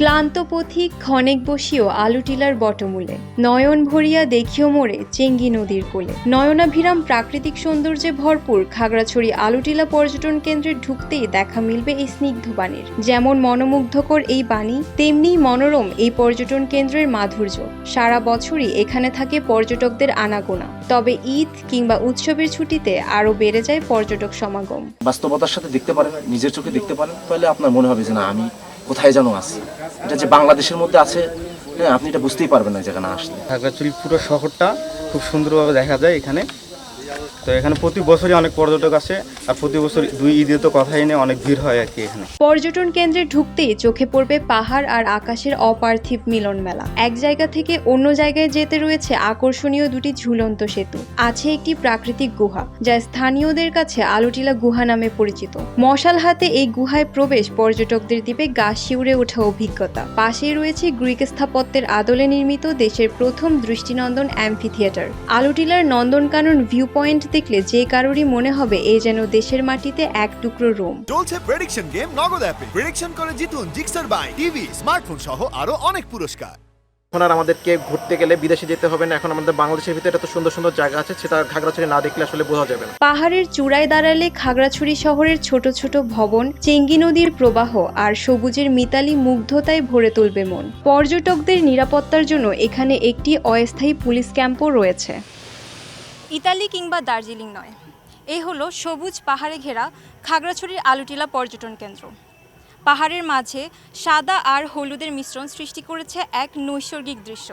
ক্লান্ত পথিক ক্ষণেক বসিও আলুটিলার বটমূলে, নয়ন ভরিয়া দেখিও মোরে চেঙ্গি নদীর কোলে। নয়নাভিরাম প্রাকৃতিক সৌন্দর্যে ভরপুর খাগড়াছড়ি আলুটিলা পর্যটন কেন্দ্রে ঢুকতেই দেখা মিলবে এই স্নিগ্ধ বাণীর। যেমন মনোমুগ্ধকর এই বাণী, তেমনিই মনোরম এই পর্যটন কেন্দ্রের মাধুর্য। সারা বছরই এখানে থাকে পর্যটকদের আনাগোনা, তবে ঈদ কিংবা উৎসবের ছুটিতে আরও বেড়ে যায় পর্যটক সমাগম। বাস্তবতার সাথে দেখতে পারেন, নিজের চোখে দেখতে পারেন, তাহলে আপনার মনে হবে যে না, আমি কোথায় যেন আছি। এটা যে বাংলাদেশের মধ্যে আছে, হ্যাঁ, আপনি এটা বুঝতেই পারবেন না যেখানে আসলে। খাগড়াছড়ি পুরো শহরটা খুব সুন্দরভাবে দেখা যায় এখানে। তো এখানে প্রতি বছরই অনেক পর্যটক আসে, আর প্রতি বছর দুই ঈদে তো কথাই নেই, অনেক ভিড় হয় আর কি এখানে। পর্যটন কেন্দ্রে ঢুকতেই চোখে পড়বে পাহাড় আর আকাশের অপার্থিব মিলন মেলা। এক জায়গা থেকে অন্য জায়গায় যেতে রয়েছে আকর্ষণীয় দুটি ঝুলন্ত সেতু, আছে একটি প্রাকৃতিক গুহা যা স্থানীয়দের কাছে আলুটিলা গুহা নামে পরিচিত। মশাল হাতে এই গুহায় প্রবেশ পর্যটকদের দিবে গা শিউরে ওঠা অভিজ্ঞতা। পাশেই রয়েছে গ্রিক স্থাপত্যের আদলে নির্মিত দেশের প্রথম দৃষ্টিনন্দন অ্যাম্ফি থিয়েটার। আলুটিলার নন্দনকানন ভিউ পয়েন্ট দেখলে যে কারোরই মনে হবে এ যেন দেশের মাটিতে এক টুকরো রোম। চলছে প্রেডিকশন গেম নগদ অ্যাপে। প্রেডিকশন করে জিতুন জিক্সার বাইক, টিভি, স্মার্টফোন সহ আরো অনেক পুরস্কার। এখন আর আমাদেরকে ঘুরতে গেলে বিদেশে যেতে হবে না। এখন আমাদের বাংলাদেশের ভিতরে এত সুন্দর সুন্দর জায়গা আছে, সেটা খাগড়াছড়ি না দেখলে আসলে বোঝা যাবে না। পাহাড়ের চূড়ায় দাঁড়ালে খাগড়াছড়ি শহরের ছোট ছোট ভবন, চেঙ্গি নদীর প্রবাহ আর সবুজের মিতালি মুগ্ধতায় ভরে তুলবে মন। পর্যটকদের নিরাপত্তার জন্য এখানে একটি অস্থায়ী পুলিশ ক্যাম্পও রয়েছে। ইতালি কিংবা দার্জিলিং নয়, এই হলো সবুজ পাহাড়ে ঘেরা খাগড়াছড়ির আলুটিলা পর্যটন কেন্দ্র। পাহাড়ের মাঝে সাদা আর হলুদের মিশ্রণ সৃষ্টি করেছে এক নৈসর্গিক দৃশ্য।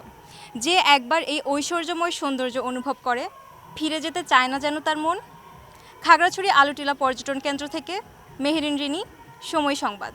যে একবার এই ঐশ্বর্যময় সৌন্দর্য অনুভব করে, ফিরে যেতে চায় না যেন তার মন। খাগড়াছড়ি আলুটিলা পর্যটন কেন্দ্র থেকে মেহেরিন রিনি, সময় সংবাদ।